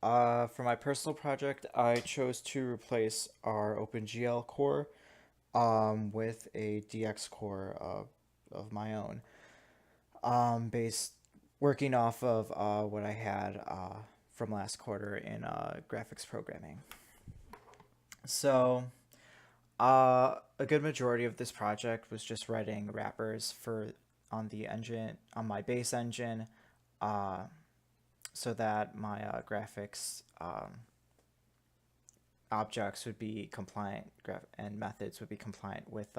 For my personal project, I chose to replace our OpenGL core with a DX core of my own, based working off of what I had from last quarter in graphics programming. So, a good majority of this project was just writing wrappers for on the engine on my base engine, uh, so that my graphics objects would be compliant and methods would be compliant with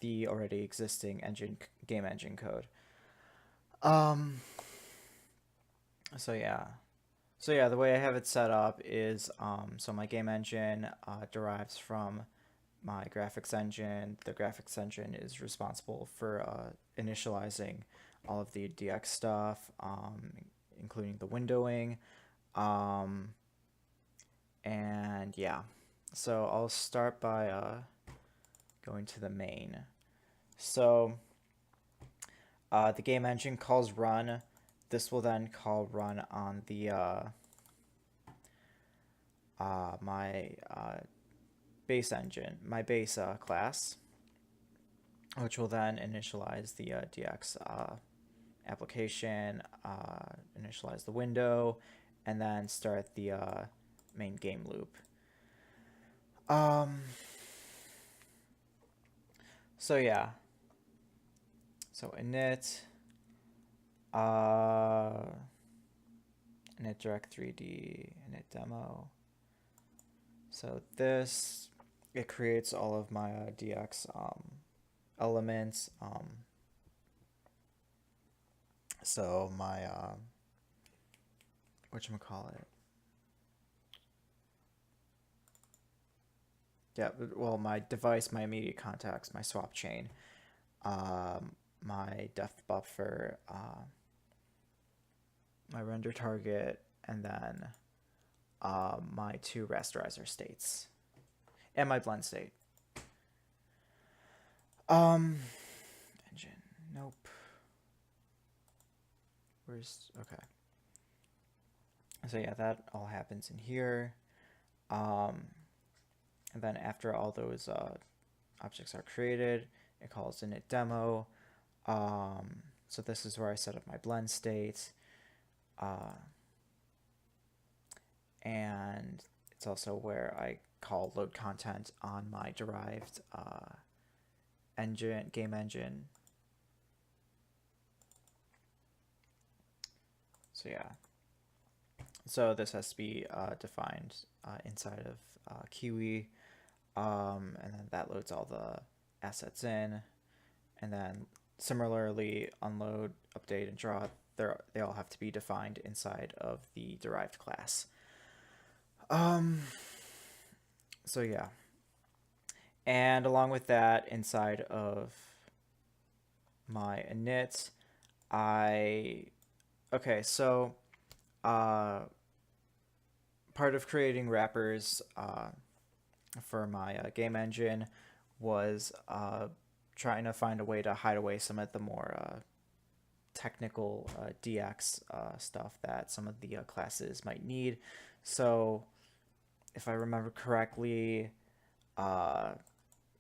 the already existing game engine code. Um, so yeah. So yeah, the way I have it set up is so my game engine derives from my graphics engine. The graphics engine is responsible for initializing all of the DX stuff, including the windowing. Um, and yeah, so I'll start by going to the main. So the game engine calls run. This will then call run on the my base engine, my base class, which will then initialize the DX application, initialize the window, and then start the main game loop. Um, so yeah, so uh, init direct 3D, init demo. So this, it creates all of my DX elements. So my, whatchamacallit? Yeah, well, my device, my immediate contacts, my swap chain, my depth buffer, my render target, and then my two rasterizer states, and my blend state. Engine, nope. Okay. So yeah, that all happens in here. And then after all those objects are created, it calls init demo. So this is where I set up my blend state. And it's also where I call load content on my derived game engine. So yeah. So this has to be defined inside of Kiwi, and then that loads all the assets in, and then similarly unload, update, and draw. They all have to be defined inside of the derived class. So yeah, and along with that, inside of my init, okay, so part of creating wrappers for my game engine was trying to find a way to hide away some of the more technical DX stuff that some of the classes might need. So if I remember correctly, I'm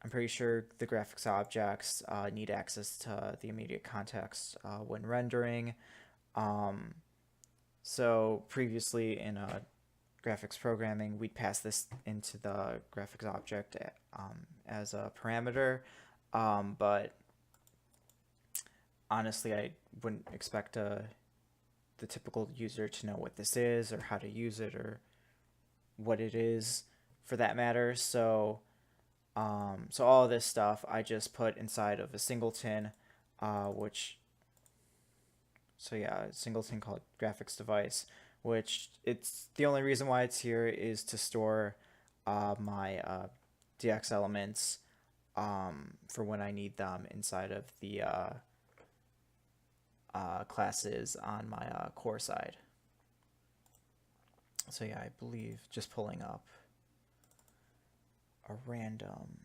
pretty sure the graphics objects need access to the immediate context when rendering. So previously in graphics programming, we'd pass this into the graphics object as a parameter, but honestly, I wouldn't expect the typical user to know what this is or how to use it or what it is for that matter. So all of this stuff I just put inside of a singleton, which, so yeah, a singleton called graphics device, which it's the only reason why it's here is to store my DX elements for when I need them inside of the classes on my core side. So yeah, I believe just pulling up a random.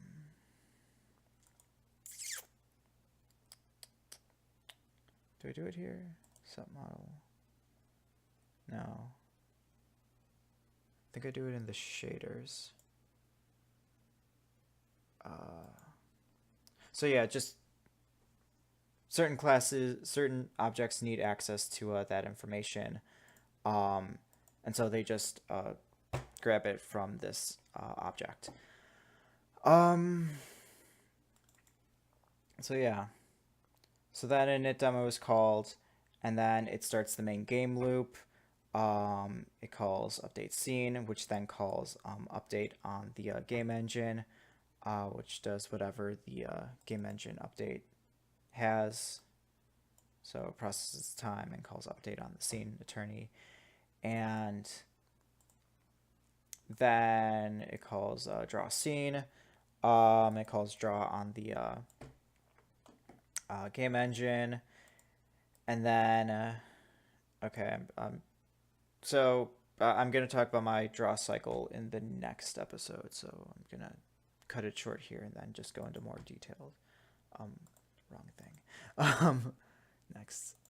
Do I do it here? Submodel. No. think I do it in the shaders. So yeah, just certain classes, certain objects need access to that information, and so they just grab it from this object. So yeah, so that init demo is called, and then it starts the main game loop. It calls update scene, which then calls update on the game engine, which does whatever the game engine update has. So it processes time and calls update on the scene attorney, and then it calls draw scene. It calls draw on the game engine, and then okay, so I'm gonna talk about my draw cycle in the next episode. So I'm gonna cut it short here and then just go into more detailed. Wrong thing. Next